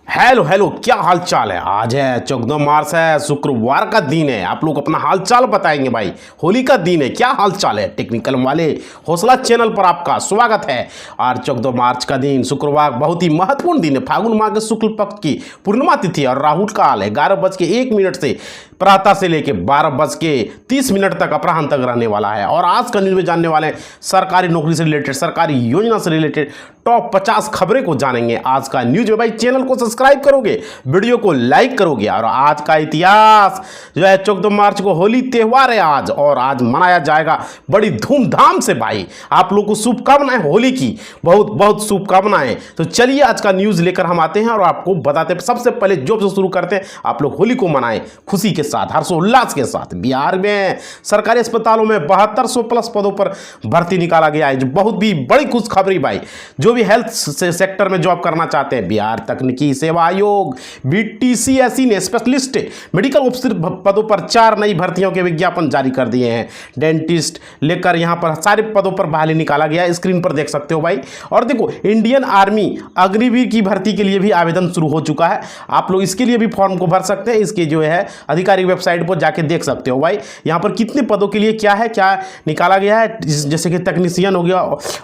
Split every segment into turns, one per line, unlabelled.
Hello hello, क्या हाल चाल है। आज है 14 मार्च है, शुक्रवार का दिन है। आप लोग अपना हाल चाल बताएंगे भाई। होली का दिन है, क्या हाल चाल है। टेक्निकल वाले हौसला चैनल पर आपका स्वागत है। आज 14 मार्च का दिन शुक्रवार बहुत ही महत्वपूर्ण दिन है। फागुन माह के शुक्ल पक्ष की पूर्णिमा तिथि और राहुल काल है 11:01 से प्रातः से लेकर 12:30 तक अपराह्न तक रहने वाला है। और आज का न्यूज में जानने वाले हैं सरकारी नौकरी से रिलेटेड, सरकारी योजना से रिलेटेड टॉप 50 खबरें को जानेंगे आज का न्यूज में। भाई चैनल को सब्सक्राइब करोगे, वीडियो को लाइक करोगे। और आज का इतिहास जो है 14 मार्च को होली त्यौहार है आज, और आज मनाया जाएगा बड़ी धूमधाम से। भाई आप लोग को शुभकामनाएं, होली की बहुत बहुत शुभकामनाएं। तो चलिए आज का न्यूज लेकर हम आते हैं और आपको बताते हैं। सबसे पहले जो से शुरू करते हैं, आप लोग होली को मनाएं खुशी के साथ, हर्षोल्लास के साथ। बिहार में सरकारी अस्पतालों में 7200 प्लस पदों पर भर्ती निकाला गया है, जो बहुत भी बड़ी खुशखबरी भाई। जो भी हेल्थ सेक्टर में जॉब करना चाहते हैं, बिहार तकनीकी सेवा आयोग बीटीसीएसई ने स्पेशलिस्ट मेडिकल ऑफिसर पदों पर 4 नई भर्तियों के विज्ञापन जारी कर दिए हैं। डेंटिस्ट लेकर यहां पर सारे पदों पर बहाली निकाला गया है, स्क्रीन पर देख सकते हो भाई। और देखो, इंडियन आर्मी अग्निवीर की भर्ती के लिए भी आवेदन शुरू हो चुका है। आप लोग इसके लिए भी फॉर्म को भर सकते हैं। इसके जो है आधिकारिक वेबसाइट पर जाके देख सकते हो भाई। यहां पर कितने पदों के लिए क्या है, क्या निकाला गया है, जैसे कि टेक्नीशियन हो गया,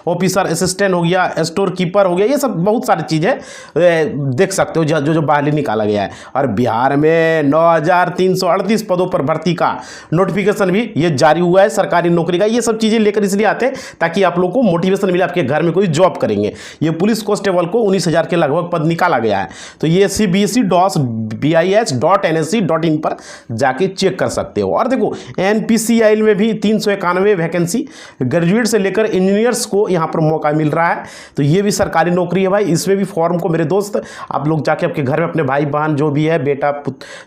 ऑफिसर असिस्टेंट हो गया, स्टोर कीपर हो गया, ये सब बहुत सारी चीज़ें देख सकते हो जो बहाली निकाला गया है। और बिहार में 9338 पदों पर भर्ती का नोटिफिकेशन भी ये जारी हुआ है सरकारी नौकरी का। ये सब चीज़ें लेकर इसलिए आते हैं ताकि आप लोग को मोटिवेशन मिले, आपके घर में कोई जॉब करेंगे। ये पुलिस कांस्टेबल को 19,000 के लगभग पद निकाला गया है। तो ये cbse.bis.nsc.in पर जाके चेक कर सकते हो। और देखो, NPCIL में भी 391 वैकेंसी ग्रेजुएट से लेकर इंजीनियर्स को यहाँ पर मौका मिल रहा है। तो ये भी सरकारी नौकरी है भाई। इसमें भी फॉर्म को मेरे दोस्त आप लोग जाके आपके घर में अपने भाई बहन जो भी है, बेटा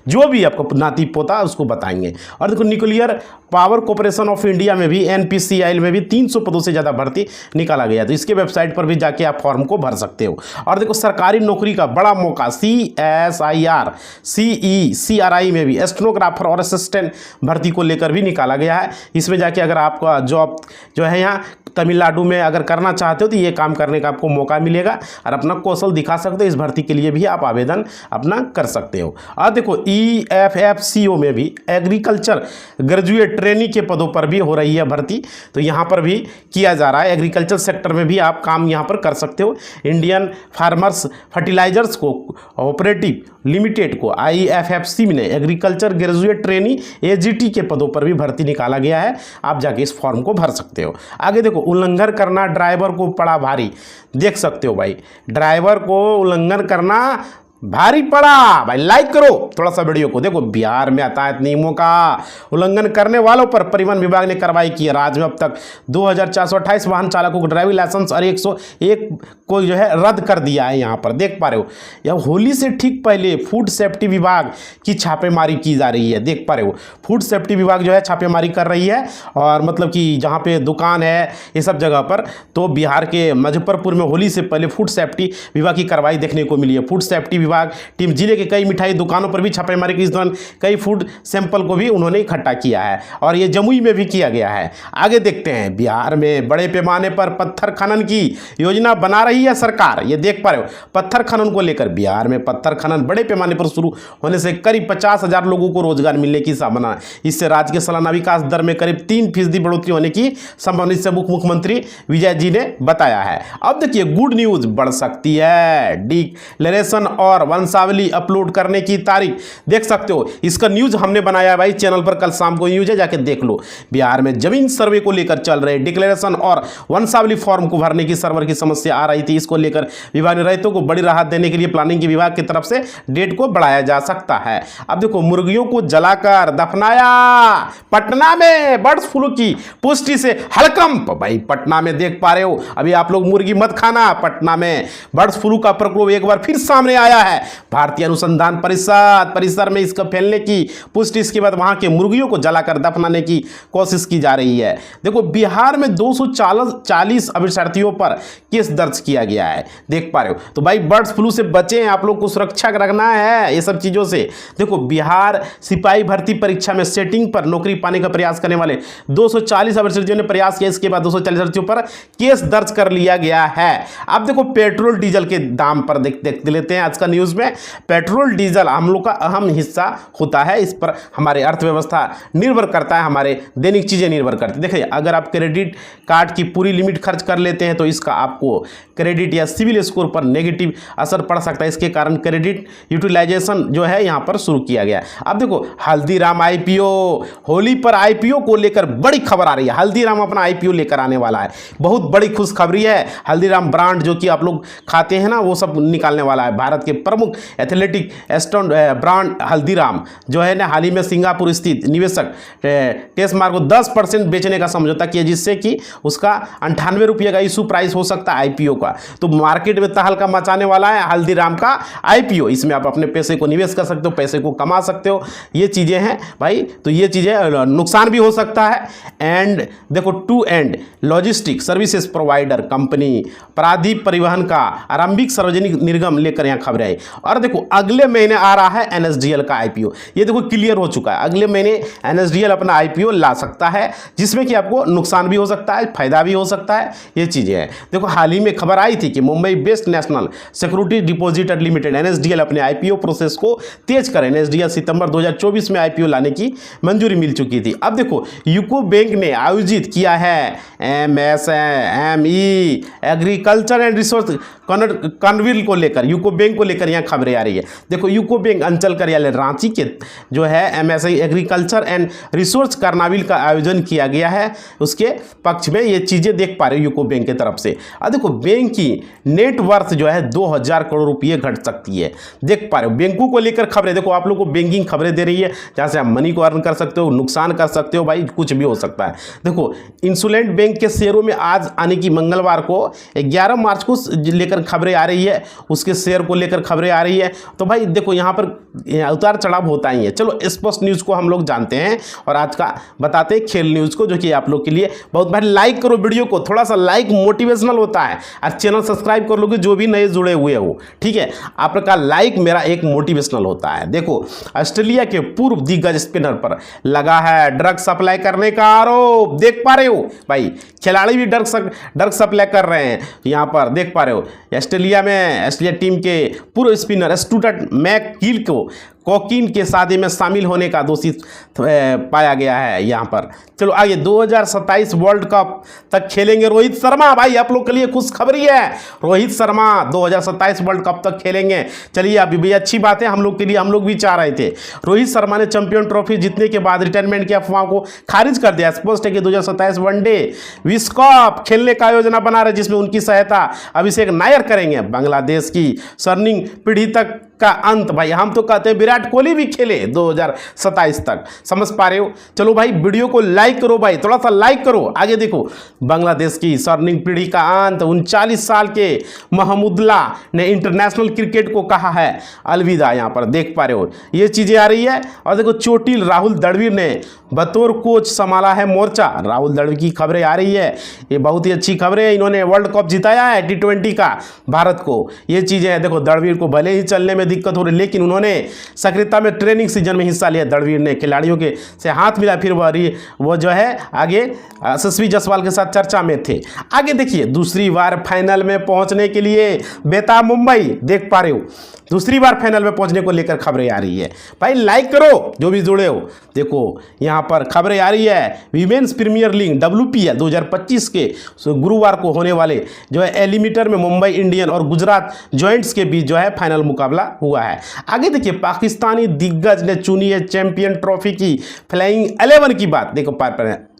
जो भी आपको नाती पोता, उसको बताएंगे। और देखो, nuclear power corporation of India में भी NPCIL में भी 300 पदों से ज़्यादा भर्ती निकाला गया। तो इसके वेबसाइट पर भी जाके आप फॉर्म को भर सकते हो। और देखो, सरकारी नौकरी का बड़ा मौका CSIR CECRI में भी स्टेनोग्राफर और असिस्टेंट भर्ती को लेकर भी निकाला गया है। इसमें जाके अगर आपका जॉब जो है यहाँ तमिलनाडु में अगर करना चाहते हो तो ये काम करने का आपको मौका मिलेगा और अपना कौशल दिखा सकते हो। इस भर्ती के लिए भी आप आवेदन अपना कर सकते हो। और देखो, EFFCO में भी एग्रीकल्चर ग्रेजुएट ट्रेनी के पदों पर भी हो रही है भर्ती। तो यहाँ पर भी किया जा रहा है। एग्रीकल्चर सेक्टर में भी आप काम यहाँ पर कर सकते हो। Indian farmers fertilisers co operative limited को IFFC ने एग्रीकल्चर ग्रेजुएट ट्रेनी AGT के पदों पर भी भर्ती निकाला गया है। आप जाके इस फॉर्म को भर सकते हो। आगे देखो, उल्लंघन करना ड्राइवर को पड़ा भारी। देख सकते हो भाई, ड्राइवर को उल्लंघन करना भारी पड़ा। भाई लाइक करो थोड़ा सा वीडियो को। देखो, बिहार में यातायात नियमों का उल्लंघन करने वालों पर परिवहन विभाग ने कार्रवाई की है। राज्य में अब तक 2428 वाहन चालकों को ड्राइविंग लाइसेंस और 101 को जो है रद्द कर दिया है। यहाँ पर देख पा रहे हो, यह होली से ठीक पहले फूड सेफ्टी विभाग की छापेमारी की जा रही है। देख पा रहे हो, फूड सेफ्टी विभाग जो है छापेमारी कर रही है। और मतलब कि जहाँ पे दुकान है ये सब जगह पर, तो बिहार के मुजफ्फरपुर में होली से पहले फूड सेफ्टी विभाग की कार्रवाई देखने को मिली है। फूड सेफ्टी विभाग टीम जिले के कई मिठाई दुकानों पर भी छापेमारी की। इस दौरान कई फूड सैंपल को भी उन्होंने इकट्ठा किया है और ये जमुई में भी किया गया है। आगे देखते हैं, बिहार में बड़े पैमाने पर पत्थर खनन की योजना बना रही है सरकार। ये देख पा रहे हो, पत्थर खनन को लेकर बिहार में पत्थर खनन बड़े पैमाने पर शुरू होने से करीब 50,000 लोगों को रोजगार मिलने की संभावना है। इससे राज्य के सालाना विकास दर में करीब 3% बढ़ोतरी होने की संभावना से मुख्यमंत्री विजय जी ने बताया है। अब देखिए, गुड न्यूज बढ़ सकती है। डिक्लेरेशन और वंशावली अपलोड करने की तारीख देख सकते हो। इसका न्यूज हमने बनाया भाई चैनल पर, कल शाम को न्यूज है, जाके देख लो। बिहार में जमीन सर्वे को लेकर चल रहे डिक्लेरेशन और वंशावली फॉर्म को भरने की सर्वर की समस्या आ रही थी। इसको लेकर विभाग ने रैयतों को बड़ी राहत देने के लिए प्लानिंग विभाग की तरफ से डेट को बढ़ाया जा सकता है। अब देखो, मुर्गियों को जलाकर दफनाया। पटना में बर्ड फ्लू की पुष्टि से हड़कंप। भाई पटना में देख पा रहे हो, अभी आप लोग मुर्गी मत खाना। पटना में बर्ड फ्लू का प्रकोप एक बार फिर सामने आया है। भारतीय अनुसंधान परिषद परिसर में इसका फैलने की पुष्टि, इसके बाद वहां के मुर्गियों को जलाकर दफनाने की कोशिश की जा रही है। देखो, बिहार में 240 अभ्यर्थियों पर केस दर्ज किया गया है। देख पा रहे हो, तो भाई बर्ड फ्लू से बचें, आप लोग को सुरक्षा रखना है ये सब चीजों से। देखो, बिहार सिपाही भर्ती परीक्षा में सेटिंग पर नौकरी पाने का प्रयास करने वाले 240 अभ्यर्थियों ने प्रयास किया। इसके बाद 240 अभ्यर्थियों पर केस दर्ज कर लिया गया है। अब देखो, पेट्रोल डीजल के दाम पर देख लेते हैं आज का न्यूज न्यूज़ में, पेट्रोल डीजल हम लोग का अहम हिस्सा होता है, इस पर हमारे अर्थव्यवस्था निर्भर करता है, हमारे दैनिक चीज़ें निर्भर करती है। देखिए, अगर आप क्रेडिट कार्ड की पूरी लिमिट खर्च कर लेते हैं तो इसका आपको क्रेडिट या सिविल स्कोर पर नेगेटिव असर पड़ सकता है। इसके कारण क्रेडिट यूटिलाइजेशन जो है यहाँ पर शुरू किया गया। अब देखो, हल्दीराम आईपीओ, होली पर आईपीओ को लेकर बड़ी खबर आ रही है। हल्दीराम अपना आईपीओ लेकर आने वाला है, बहुत बड़ी खुशखबरी है। हल्दीराम ब्रांड जो कि आप लोग खाते हैं ना, वो सब निकालने वाला है। भारत के प्रमुख एथलेटिक स्टोन ब्रांड हल्दीराम जो है ना, हाल ही में सिंगापुर स्थित निवेशक टेस्टमार्क को 10% बेचने का समझौता किया, जिससे कि उसका 98 रुपये का इशू प्राइस हो सकता है आईपीओ का। तो मार्केट में तहलका मचाने वाला है हल्दीराम का आईपीओ। इसमें आप अपने पैसे को निवेश कर सकते हो, पैसे को कमा सकते हो, ये चीज़ें हैं भाई। तो ये चीज़ें नुकसान भी हो सकता है। एंड देखो, to end logistic services provider company Pradeep Parivahan का आरंभिक सार्वजनिक निर्गम लेकर यहाँ खबरें आई। और देखो, अगले महीने आ रहा है एनएसडीएल का आईपीओ। ये देखो क्लियर हो चुका है, अगले महीने एनएसडीएल अपना आईपीओ ला सकता है, जिसमें कि आपको नुकसान भी हो सकता है, फायदा भी हो सकता है, ये चीज़ें हैं। देखो, हाल ही में खबर आई थी कि Mumbai based national security depositor limited NSDL अपने आईपीओ प्रोसेस को तेज करें। एनएसडीएल सितंबर 2024 में आईपीओ लाने की मंजूरी मिल चुकी थी। अब देखो, यूको बैंक ने आयोजित किया है एमएसएमई एग्रीकल्चर एंड रिसोर्स कॉन्विल को लेकर, यूको बैंक को लेकर यहाँ खबरें आ रही है। देखो, यूको बैंक अंचल कार्यालय रांची के जो है एमएसएमई एग्रीकल्चर एंड रिसोर्स कार्नाविल का आयोजन किया गया है, उसके पक्ष में ये चीज़ें देख पा रहे हो यूको बैंक की तरफ से। अब देखो, बैंक की नेट वर्थ जो है 2000 करोड़ रुपये घट सकती है, देख पा रहे हो। बैंकों को लेकर खबरें, देखो आप लोग को बैंकिंग खबरें दे रही है, जहाँ से आप मनी को अर्न कर सकते हो, नुकसान कर सकते हो भाई, कुछ भी हो सकता है। देखो, इंसुलेंट बैंक के शेयरों में आज आने की मंगलवार को 11 मार्च को लेकर खबरें आ रही है, उसके शेयर को लेकर खबरें आ रही है। तो भाई देखो, यहाँ पर उतार चढ़ाव होता ही है। चलो, स्पोर्ट्स न्यूज़ को हम लोग जानते हैं और आज का बताते हैं खेल न्यूज़ को, जो कि आप लोग के लिए बहुत भाई। लाइक करो वीडियो को, थोड़ा सा लाइक मोटिवेशनल होता है, और चैनल सब्सक्राइब कर लोगे जो भी नए जुड़े हुए हो, ठीक है। आपका लाइक मेरा एक मोटिवेशनल होता है। देखो, ऑस्ट्रेलिया के पूर्व दिग्गज स्पिनर पर लगा है ड्रग सप्लाई करने का आरोप, देख पा रहे हो भाई। खिलाड़ी भी ड्रग सप्लाई कर रहे हैं, यहाँ पर देख पा रहे हो। ऑस्ट्रेलिया टीम के पूर्व स्पिनर स्टुअर्ट मैकगिल को कोकीन के शादी में शामिल होने का दोषी पाया गया है यहाँ पर। चलो आगे, 2027 वर्ल्ड कप तक खेलेंगे रोहित शर्मा। भाई आप लोग के लिए खुशखबरी है, रोहित शर्मा 2027 वर्ल्ड कप तक खेलेंगे। चलिए, अभी भी अच्छी बात है हम लोग के लिए, हम लोग भी चाह रहे थे। रोहित शर्मा ने चैंपियन ट्रॉफी जीतने के बाद रिटायरमेंट की अफवाह को खारिज कर दिया। स्पष्ट है कि 2027 वनडे विश्व कप खेलने का योजना बना रहे, जिसमें उनकी सहायता अभिषेक नायर करेंगे। बांग्लादेश की स्वर्णिम पीढ़ी तक का अंत, भाई हम तो कहते हैं विराट कोहली भी खेले 2027 तक, समझ पा रहे हो। चलो भाई, वीडियो को लाइक करो भाई, थोड़ा सा लाइक करो। आगे देखो, बांग्लादेश की स्वर्णिम पीढ़ी का अंत, 39 साल के महमूदुल्लाह ने इंटरनेशनल क्रिकेट को कहा है अलविदा। यहाँ पर देख पा रहे हो, ये चीज़ें आ रही है। और देखो, चोटिल राहुल द्रविड़ ने बतौर कोच संभाला है मोर्चा। राहुल द्रविड़ की खबरें आ रही है, ये बहुत ही अच्छी खबरें है। इन्होंने वर्ल्ड कप जिताया है T20 का भारत को, ये चीज़ें हैं। देखो, द्रविड़ को भले ही चलने में दिक्कत हो रही, लेकिन उन्होंने सक्रियता में ट्रेनिंग सीजन में हिस्सा लिया। द्रविड़ ने खिलाड़ियों के से हाथ मिला, फिर वो जो है आगे यशस्वी जायसवाल के साथ चर्चा में थे। आगे देखिए, दूसरी बार फाइनल में पहुंचने के लिए बेताब मुंबई, देख पा रहे हो, दूसरी बार फाइनल में पहुंचने को लेकर खबरें आ रही है। भाई लाइक करो जो भी जुड़े हो। देखो, यहाँ पर खबरें आ रही है, वीमेंस प्रीमियर लीग WPL 2025 के गुरुवार को होने वाले जो है एलिमिनेटर में मुंबई इंडियन और गुजरात जॉइंट्स के बीच जो है फाइनल मुकाबला हुआ है। आगे देखिए, पाकिस्तानी दिग्गज ने चुनी है चैंपियन ट्रॉफी की फ्लाइंग 11 की बात। देखो,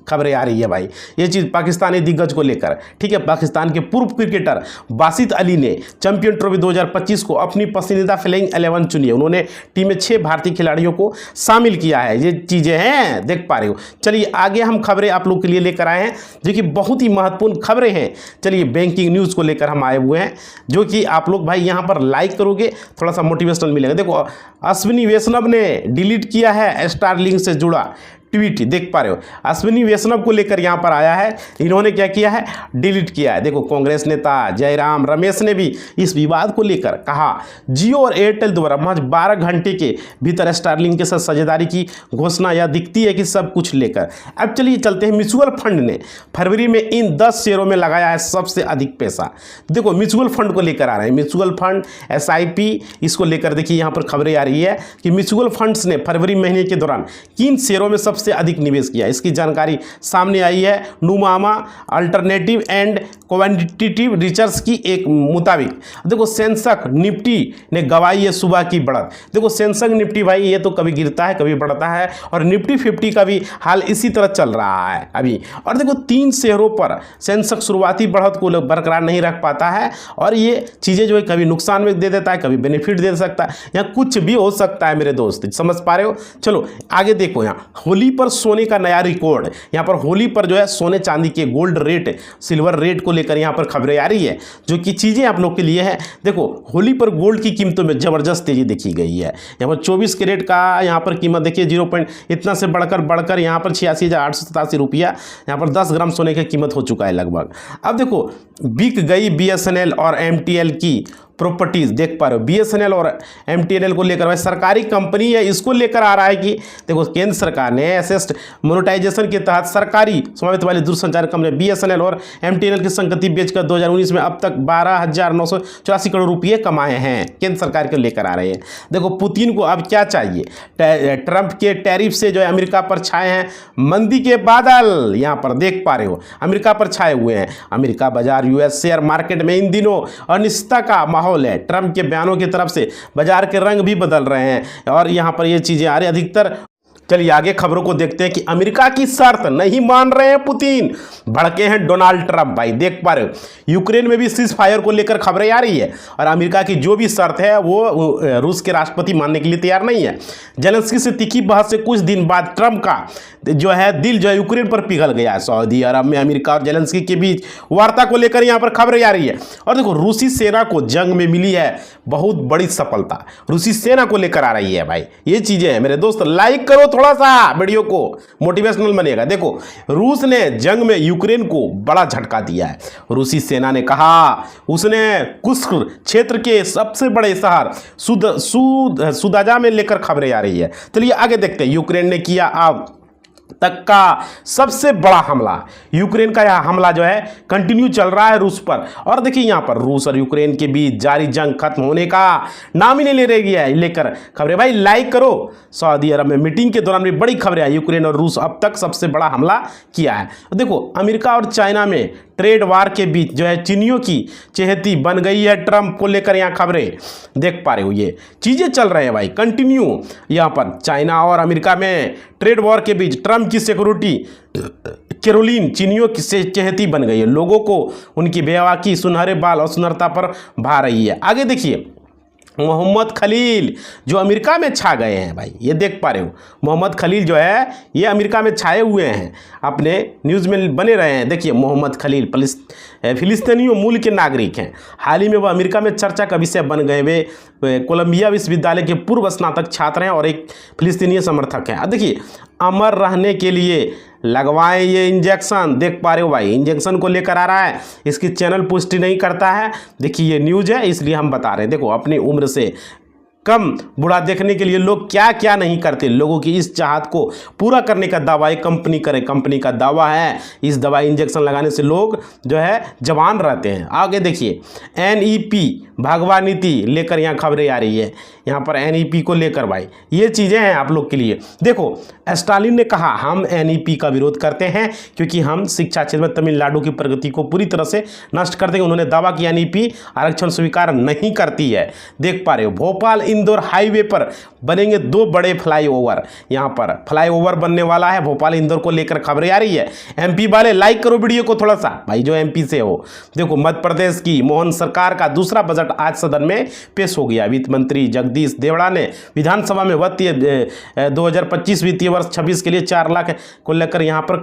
खबरें आ रही है भाई, ये चीज़ पाकिस्तानी दिग्गज को लेकर, ठीक है। पाकिस्तान के पूर्व क्रिकेटर बासित अली ने चैंपियन ट्रॉफी 2025 को अपनी पसंदीदा फ्लाइंग 11 चुनी है। उन्होंने टीम में 6 भारतीय खिलाड़ियों को शामिल किया है, ये चीज़ें हैं, देख पा रहे हो। चलिए आगे हम खबरें आप लोग के लिए लेकर आए हैं, जो कि बहुत ही महत्वपूर्ण खबरें हैं। चलिए, बैंकिंग न्यूज़ को लेकर हम आए हुए हैं, जो कि आप लोग भाई यहाँ पर लाइक करोगे, थोड़ा सा मोटिवेशनल मिलेगा। देखो, अश्विनी वैष्णव ने डिलीट किया है स्टारलिंक से जुड़ा ट्वीट देख पा रहे हो, अश्विनी वैष्णव को लेकर यहाँ पर आया है। इन्होंने क्या किया है, डिलीट किया है। देखो कांग्रेस नेता जयराम रमेश ने भी इस विवाद को लेकर कहा, जियो और एयरटेल द्वारा महज 12 घंटे के भीतर स्टारलिंक के साथ साझेदारी की घोषणा यह दिखती है कि सब कुछ लेकर। अब चलिए चलते हैं, म्यूचुअल फंड ने फरवरी में इन 10 शेयरों में लगाया है सबसे अधिक पैसा। देखो म्यूचुअल फंड को लेकर आ रहे हैं, म्यूचुअल फंड SIP, इसको लेकर देखिए यहाँ पर खबरें आ रही है कि म्यूचुअल फंड्स ने फरवरी महीने के दौरान किन शेयरों में सबसे अधिक निवेश किया। इसकी जानकारी सामने आई है नुमामा अल्टरनेटिव एंड क्वांटिटेटिव रिसर्च की एक मुताबिक। देखो सेंसेक्स निफ्टी ने गवाई है सुबह की बढ़त। देखो सेंसेक्स निफ्टी भाई ये तो कभी गिरता है कभी बढ़ता है, और निफ्टी 50 का भी हाल इसी तरह चल रहा है अभी। और देखो 3 शेयरों पर सेंसेक्स शुरुआती बढ़त को बरकरार नहीं रख पाता है, और ये चीज़ें जो है कभी नुकसान में दे देता है, कभी बेनिफिट दे सकता है, या कुछ भी हो सकता है मेरे दोस्त, समझ पा रहे हो। चलो आगे देखो, यहाँ होली पर सोने का नया रिकॉर्ड। यहाँ पर होली पर जो है सोने चांदी के गोल्ड रेट सिल्वर रेट को लेकर यहाँ पर खबरें आ रही है, जो कि चीज़ें आप लोग के लिए है। देखो होली पर गोल्ड की कीमतों में ज़बरदस्त तेजी देखी गई है। यहाँ पर 24 कैरेट का यहाँ पर कीमत देखिए 0 पॉइंट इतना से बढ़कर यहाँ पर 86,887 रुपया यहाँ पर 10 ग्राम सोने की कीमत हो चुका है लगभग। अब देखो बिक गई BSNL और MTL की प्रॉपर्टीज़, देख पा रहे हो BSNL और MTNL को लेकर, भाई सरकारी कंपनी है, इसको लेकर आ रहा है कि देखो केंद्र सरकार ने एसेस्ट मोनेटाइजेशन के तहत सरकारी स्वामित्व वाली दूरसंचार कंपनी BSNL और MTNL की संपत्ति बेचकर 2019 में अब तक 12,984 करोड़ रुपये कमाए हैं। केंद्र सरकार को लेकर आ रहे हैं। देखो पुतिन को अब क्या चाहिए, ट्रंप के टैरिफ से जो है अमेरिका पर छाए हैं मंदी के बादल। यहाँ पर देख पा रहे हो अमेरिका पर छाए हुए हैं। अमेरिका बाजार US शेयर मार्केट में इन दिनों अनिश्चितता का माहौल है। ट्रंप के बयानों की तरफ से बाजार के रंग भी बदल रहे हैं, और यहां पर ये चीजें आ रही अधिकतर। चलिए आगे खबरों को देखते हैं कि अमेरिका की शर्त नहीं मान रहे हैं पुतिन, भड़के हैं डोनाल्ड ट्रंप। भाई देख पा रहे हो यूक्रेन में भी सीज फायर को लेकर खबरें आ रही है, और अमेरिका की जो भी शर्त है वो रूस के राष्ट्रपति मानने के लिए तैयार नहीं है। जेलेंस्की से तीखी बहस से कुछ दिन बाद ट्रंप का जो है दिल जो है यूक्रेन पर पिघल गया है। सऊदी अरब में अमेरिका और जेलेंस्की के बीच वार्ता को लेकर यहाँ पर खबरें आ रही है। और देखो रूसी सेना को जंग में मिली है बहुत बड़ी सफलता, रूसी सेना को लेकर आ रही है। भाई ये चीजें हैं मेरे दोस्त, लाइक करो थोड़ा सा वीडियो को, मोटिवेशनल बनेगा। देखो रूस ने जंग में यूक्रेन को बड़ा झटका दिया है। रूसी सेना ने कहा उसने कुस्क क्षेत्र के सबसे बड़े शहर सुदाजा में लेकर खबरें आ रही है। चलिए आगे देखते हैं, यूक्रेन ने किया अब तक का सबसे बड़ा हमला। यूक्रेन का यह हमला जो है कंटिन्यू चल रहा है रूस पर, और देखिए यहाँ पर रूस और यूक्रेन के बीच जारी जंग खत्म होने का नाम ही नहीं ले रही है लेकर खबरें। भाई लाइक करो। सऊदी अरब में मीटिंग के दौरान भी बड़ी खबरें आई, यूक्रेन और रूस अब तक सबसे बड़ा हमला किया है। देखो अमेरिका और चाइना में ट्रेड वार के बीच जो है चीनियों की चहेती बन गई है ट्रंप को लेकर, यहाँ खबरें देख पा रहे हो। ये चीज़ें चल रहे हैं भाई कंटिन्यू। यहाँ पर चाइना और अमेरिका में ट्रेड वॉर के बीच ट्रंप की सिक्योरिटी कैरोलिन चीनियों से चहेती बन गई है। लोगों को उनकी बेवाकी, सुनहरे बाल और सुंदरता पर भा रही है। आगे देखिए मोहम्मद खलील जो अमेरिका में छा गए हैं। भाई ये देख पा रहे हो मोहम्मद खलील जो है ये अमेरिका में छाए हुए हैं, अपने न्यूज़ में बने रहे हैं। देखिए मोहम्मद खलील फिलिस्तीनियों मूल के नागरिक हैं। हाल ही में वह अमेरिका में चर्चा का विषय बन गए। वे कोलंबिया विश्वविद्यालय के पूर्व स्नातक छात्र हैं और एक फिलिस्तीनी समर्थक हैं। देखिए अमर रहने के लिए लगवाएं ये इंजेक्शन, देख पा रहे हो भाई इंजेक्शन को लेकर आ रहा है। इसकी चैनल पुष्टि नहीं करता है, देखिए ये न्यूज़ है इसलिए हम बता रहे हैं। देखो अपनी उम्र से कम बूढ़ा देखने के लिए लोग क्या क्या नहीं करते। लोगों की इस चाहत को पूरा करने का दावा एक कंपनी करे, कंपनी का दावा है इस दवाई इंजेक्शन लगाने से लोग जो है जवान रहते हैं। आगे देखिए NEP भागवा नीति लेकर यहाँ खबरें आ रही है। यहाँ पर NEP को लेकर भाई ये चीज़ें हैं आप लोग के लिए। देखो स्टालिन ने कहा हम NEP का विरोध करते हैं क्योंकि हम शिक्षा क्षेत्र में तमिलनाडु की प्रगति को पूरी तरह से नष्ट कर देंगे। उन्होंने दावा किया NEP आरक्षण स्वीकार नहीं करती है। देख पा रहे हो भोपाल इंदौर हाईवे पर बनेंगे 2 बड़े फ्लाईओवर। यहाँ पर फ्लाईओवर बनने वाला है भोपाल इंदौर को लेकर खबरें आ रही है। MP वाले लाइक करो वीडियो को थोड़ा सा, भाई जो MP से हो। देखो मध्य प्रदेश की मोहन सरकार का दूसरा बजट आज सदन में पेश हो गया। वित्त मंत्री जगदीश देवड़ा ने विधानसभा में 2025 वित्तीय वर्ष 26 के लिए 4 लाख को लेकर यहाँ पर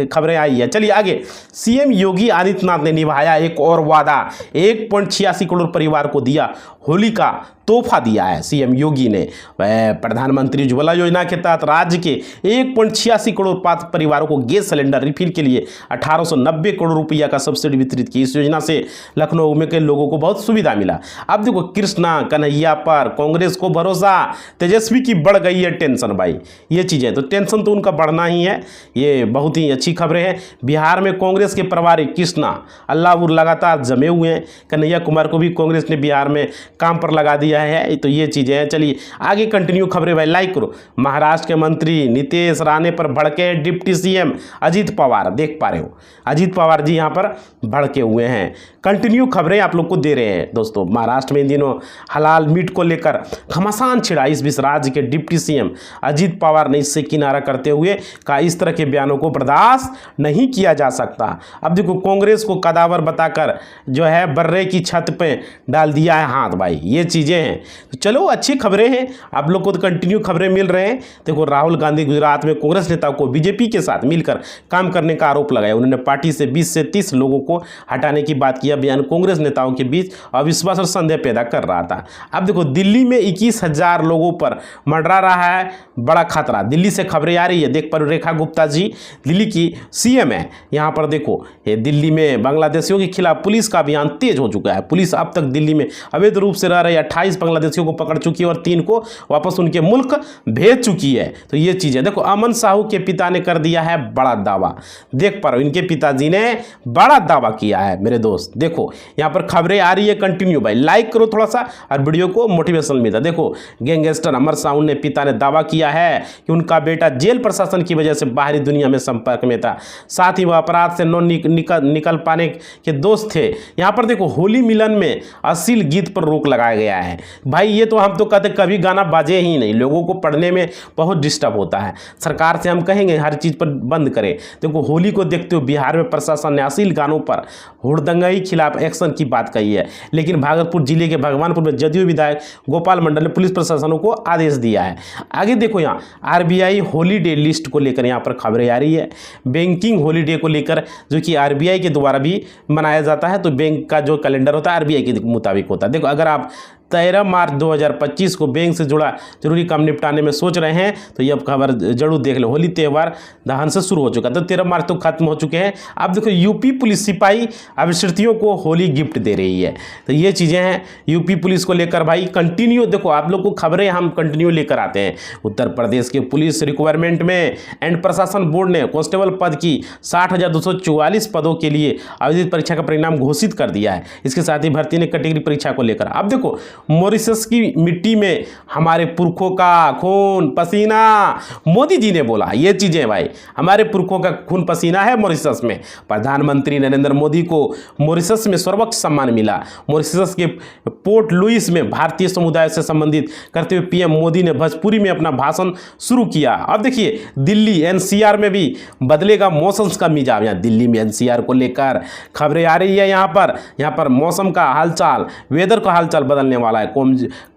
खबरें आई है। चलिए आगे CM योगी आदित्यनाथ ने निभाया एक और वादा, 1.86 करोड़ परिवार को दिया होली का तोहफा दिया है सीएम योगी ने। प्रधानमंत्री उज्ज्वला योजना के तहत राज्य के 1.86 करोड़ पात्र परिवारों को गैस सिलेंडर रिफिल के लिए 1890 करोड़ रुपया का सब्सिडी वितरित की। इस योजना से लखनऊ में के लोगों को बहुत सुविधा मिला। अब देखो कृष्णा कन्हैया पर कांग्रेस को भरोसा, तेजस्वी की बढ़ गई है टेंशन। भाई ये चीज़ें तो टेंशन तो उनका बढ़ना ही है, ये बहुत ही अच्छी खबरें हैं। बिहार में कांग्रेस के प्रभारी कृष्णा अल्लाहपुर लगातार जमे हुए हैं। कन्हैया कुमार को भी कांग्रेस ने बिहार में काम पर लगा दिया है। तो ये चीज़ें हैं। चलिए आगे कंटिन्यू खबरें भाई लाइक करो। महाराष्ट्र के मंत्री नीतीश राणे पर भड़के डिप्टी सीएम अजीत पवार, देख पा रहे हो अजीत पवार जी यहाँ पर भड़के हुए हैं। कंटिन्यू खबरें आप लोग को दे रहे हैं दोस्तों। महाराष्ट्र में इन दिनों हलाल मीट को लेकर घमासान छिड़ा। इस बीच राज्य के डिप्टी सीएम अजीत पवार ने इससे किनारा करते हुए कहा इस तरह के बयानों को बर्दाश्त नहीं किया जा सकता। अब देखो कांग्रेस को कदावर बताकर जो है बर्रे की छत पे डाल दिया है हाथ। भाई ये चीज़ें हैं। तो चलो अच्छी खबरें हैं, आप लोग को तो कंटिन्यू खबरें मिल रहे हैं। देखो राहुल गांधी गुजरात में कांग्रेस नेताओं को बीजेपी के साथ मिलकर काम करने का आरोप लगाया। उन्होंने पार्टी से 20 से 30 लोगों को हटाने की बात किया। बयान कांग्रेस नेताओं के बीच अविश्वास और संदेह पैदा कर रहा था। अब देखो दिल्ली में 21,000 लोगों पर मंडरा रहा है बड़ा खतरा। दिल्ली से खबरें आ रही है, देख पर रेखा गुप्ता जी दिल्ली की सीएम है। यहाँ पर देखो ये दिल्ली में बांग्लादेशियों के खिलाफ पुलिस का अभियान तेज हो चुका है। पुलिस अब तक दिल्ली में अवैध रूप से रह रहे 28 बांग्लादेशियों को पकड़ चुकी है और 3 को वापस उनके मुल्क भेज चुकी है। तो ये चीज़ है। देखो अमन साहू के पिता ने कर दिया है बड़ा दावा, देख पा रहे हो इनके पिताजी ने बड़ा दावा किया है मेरे दोस्त। देखो यहाँ पर खबरें आ रही है कंटिन्यू भाई लाइक करो थोड़ा सा और वीडियो को मोटिवेशनल मिलता। देखो गैंगस्टर अमर साहू ने पिता ने दावा किया है कि उनका बेटा जेल प्रशासन की वजह से बाहरी दुनिया में संपर्क में था, साथ ही वह अपराध से निकल पाने के दोस्त थे। यहाँ पर देखो होली मिलन में अश्लील गीत पर रोक लगाया गया है। भाई ये तो हम तो कहते कभी गाना बाजे ही नहीं, लोगों को पढ़ने में बहुत डिस्टर्ब होता है। सरकार से हम कहेंगे हर चीज़ पर बंद करें। देखो होली को देखते हुए बिहार में प्रशासन ने अश्लील गानों पर हुड़दंगाई खिलाफ एक्शन की बात कही है। लेकिन भागलपुर जिले के भगवानपुर में जदयू विधायक गोपाल मंडल ने पुलिस प्रशासनों को आदेश दिया है। आगे देखो यहाँ आरबीआई हॉलीडे लिस्ट को लेकर यहाँ पर खबरें आ रही है। बैंकिंग हॉलीडे को लेकर जो कि आरबीआई के द्वारा भी मनाया जाता है। तो बैंक का जो कैलेंडर होता है आरबीआई के मुताबिक होता है। देखो अगर आप 13 मार्च 2025 को बैंक से जुड़ा जरूरी काम निपटाने में सोच रहे हैं तो ये खबर जरूर देख लो। होली त्यौहार दहन से शुरू हो चुका तो 13 मार्च तो खत्म हो चुके हैं। अब देखो यूपी पुलिस सिपाही अभ्यर्थियों को होली गिफ्ट दे रही है। तो ये चीज़ें हैं यूपी पुलिस को लेकर भाई कंटिन्यू देखो आप लोग को खबरें हम कंटिन्यू लेकर आते हैं। उत्तर प्रदेश के पुलिस रिक्वायरमेंट में एंड प्रशासन बोर्ड ने कांस्टेबल पद की 60,244 पदों के लिए आयोजित परीक्षा का परिणाम घोषित कर दिया है। इसके साथ ही भर्ती ने कैटेगरी परीक्षा को लेकर अब देखो मॉरिशस की मिट्टी में हमारे पुरखों का खून पसीना, मोदी जी ने बोला ये चीज़ें भाई हमारे पुरखों का खून पसीना है मॉरिशस में। प्रधानमंत्री नरेंद्र मोदी को मॉरिशस में सर्वोच्च सम्मान मिला। मॉरिशस के पोर्ट लुइस में भारतीय समुदाय से संबंधित करते हुए पीएम मोदी ने भोजपुरी में अपना भाषण शुरू किया। अब देखिए दिल्ली एनसीआर में भी बदलेगा मौसम का मिजाज। यहाँ दिल्ली में एनसीआर को लेकर खबरें आ रही है। यहाँ पर मौसम का हालचाल वेदर का हालचाल बदलने वाला है।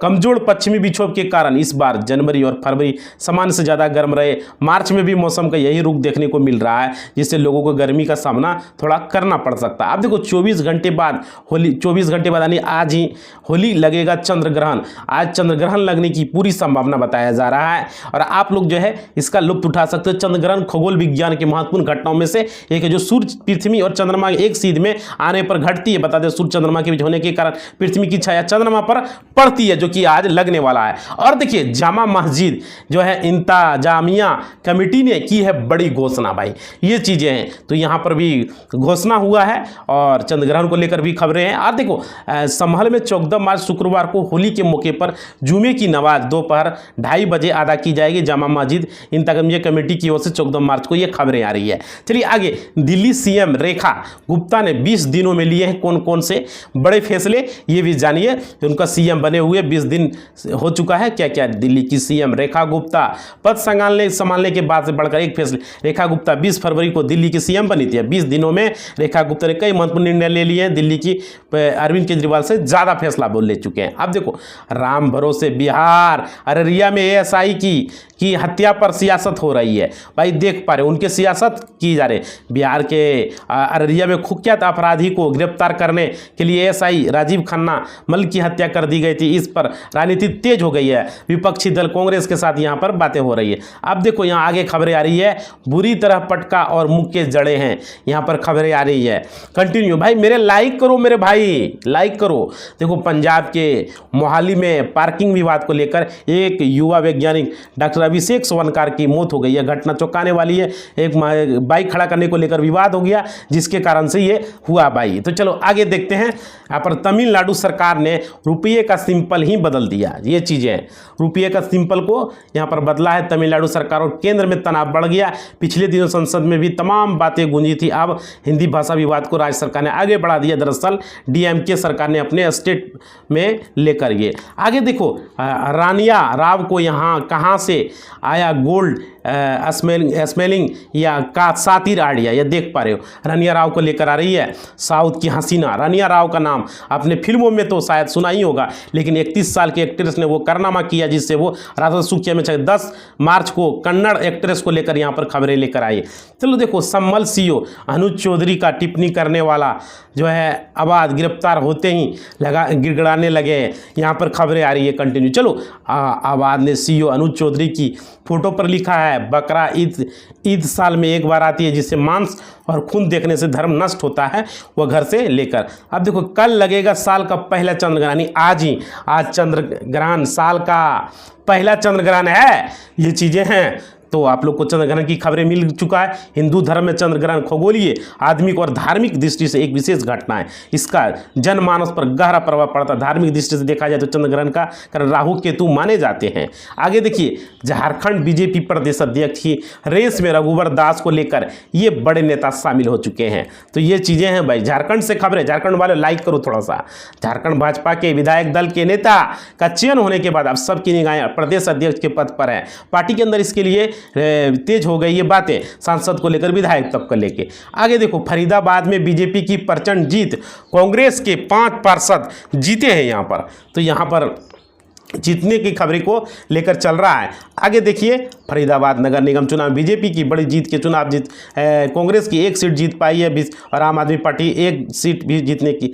कमजोर पश्चिमी विक्षोभ के कारण इस बार जनवरी और फरवरी सामान्य से ज़्यादा गर्म रहे। मार्च में भी मौसम का यही रुख देखने को मिल रहा है जिससे लोगों को गर्मी का सामना थोड़ा करना पड़ सकता है। अब देखो 24 घंटे बाद होली, 24 घंटे बाद यानी आज ही होली लगेगा चंद्र ग्रहण। आज चंद्र ग्रहण लगने की पूरी संभावना बताया जा रहा है और आप लोग जो है इसका लुत्फ उठा सकते हो। चंद्र ग्रहण खगोल विज्ञान की महत्वपूर्ण घटनाओं में से एक है जो सूर्य पृथ्वी और चंद्रमा एक सीध में आने पर घटती है। बता दें सूर्य चंद्रमा के बीच होने के कारण पृथ्वी की छाया चंद्रमा पर पड़ती है जो कि आज लगने वाला है। और देखिए जामा मस्जिद जो है इंतजामिया कमेटी ने की है बड़ी घोषणा। भाई ये चीज़ें हैं तो यहाँ पर भी घोषणा हुआ है और चंद्र ग्रहण को लेकर भी खबरें हैं। और देखो संभल में 14 मार्च शुक्रवार को होली के मौके पर जुमे की नमाज दोपहर 2:30 बजे अदा की जाएगी। जामा मस्जिद इंतजामिया कमेटी की ओर से 14 मार्च को ये खबरें आ रही है। चलिए आगे दिल्ली सीएम रेखा गुप्ता ने 20 दिनों में लिए हैं कौन कौन से बड़े फैसले ये भी जानिए। उनका सीएम बने हुए 20 दिन हो चुका है। क्या क्या दिल्ली की सीएम रेखा गुप्ता पद संभालने के बाद से बढ़कर एक फैसले। रेखा गुप्ता 20 फरवरी को दिल्ली की सीएम बनी थी। 20 दिनों में रेखा गुप्ता ने कई महत्वपूर्ण निर्णय ले लिए हैं। दिल्ली की अरविंद केजरीवाल से ज़्यादा फैसला बोल ले चुके हैं। अब देखो राम भरोसे बिहार अररिया में एएसआई की हत्या पर सियासत हो रही है। भाई देख पा रहे उनके सियासत की जा रही। बिहार के अररिया में कुख्यात अपराधी को गिरफ्तार करने के लिए एएसआई राजीव खन्ना मल की हत्या कर दी गई थी, इस पर राजनीति तेज हो गई है। विपक्षी दल कांग्रेस के साथ यहाँ पर बातें हो रही है। अब देखो यहाँ आगे खबरें आ रही है, बुरी तरह पटका और मुख के जड़े हैं, यहाँ पर खबरें आ रही है। कंटिन्यू भाई, मेरे लाइक करो, मेरे भाई लाइक करो। देखो पंजाब के मोहाली में पार्किंग विवाद को लेकर एक युवा वैज्ञानिक डॉक्टर अभिषेक स्वनकार की मौत हो गई है। घटना चौंकाने वाली है। एक बाइक खड़ा करने को लेकर विवाद हो गया, जिसके कारण से ये हुआ भाई। तो चलो आगे देखते हैं। यहाँ पर तमिलनाडु सरकार ने रुपये का सिंपल ही बदल दिया। ये चीज़ें, रुपये का सिंपल को यहाँ पर बदला है तमिलनाडु सरकार, और केंद्र में तनाव बढ़ गया। पिछले दिनों संसद में भी तमाम बातें गूंजी थी। अब हिंदी भाषा विवाद को राज्य सरकार ने आगे बढ़ा दिया। दरअसल डीएमके सरकार ने अपने स्टेट में लेकर ये आगे देखो। रानिया राव को यहाँ कहाँ से आया गोल्ड स्मेलिंग या का सातिर आइडिया, ये देख पा रहे हो। रानिया राव को लेकर आ रही है साउथ की हसीना। रानिया राव का नाम अपने फिल्मों में तो शायद सुना ही होगा, लेकिन 31 साल की एक्ट्रेस ने वो कारनामा किया जिससे वो राजा सुखिया में 10 मार्च को कन्नड़ एक्ट्रेस को लेकर यहाँ पर खबरें लेकर आई। चलो देखो, सम्मल सीओ अनुज चौधरी का टिप्पणी करने वाला जो है आबाद गिरफ्तार होते ही गिड़गिड़ाने लगे। यहाँ पर खबरें आ रही है कंटिन्यू। चलो, आबाद ने सीओ अनुज चौधरी की फोटो पर लिखा है, बकरा ईद साल में एक बार आती है जिससे मांस और खून देखने से धर्म नष्ट होता है, वह घर से लेकर। अब देखो, कल लगेगा साल का पहला चंद्रग्रहण, आज चंद्रग्रहण, साल का पहला चंद्रग्रहण है। ये चीज़ें हैं। तो आप लोग को चंद्रग्रहण की खबरें मिल चुका है। हिंदू धर्म में चंद्रग्रहण खगोलीय, आध्यात्मिक और धार्मिक दृष्टि से एक विशेष घटना है। इसका जनमानस पर गहरा प्रभाव पड़ता है। धार्मिक दृष्टि से देखा जाए तो चंद्रग्रहण का कारण राहु केतु माने जाते हैं। आगे देखिए, झारखंड बीजेपी प्रदेश अध्यक्ष की रेस में रघुवर दास को लेकर ये बड़े नेता शामिल हो चुके हैं। तो ये चीज़ें हैं भाई। झारखंड से खबरें, झारखंड वाले लाइक करो थोड़ा सा। झारखंड भाजपा के विधायक दल के नेता का चयन होने के बाद अब सबकी निगाहें प्रदेश अध्यक्ष के पद पर है। पार्टी के अंदर इसके लिए तेज हो गई ये बातें, सांसद को लेकर, विधायक तक को लेकर। आगे देखो, फरीदाबाद में बीजेपी की प्रचंड जीत, कांग्रेस के 5 पार्षद जीते हैं यहाँ पर। तो यहाँ पर जीतने की खबरें को लेकर चल रहा है। आगे देखिए, फरीदाबाद नगर निगम चुनाव बीजेपी की बड़ी जीत के चुनाव कांग्रेस की 1 सीट जीत पाई है और आम आदमी पार्टी 1 सीट भी जीतने की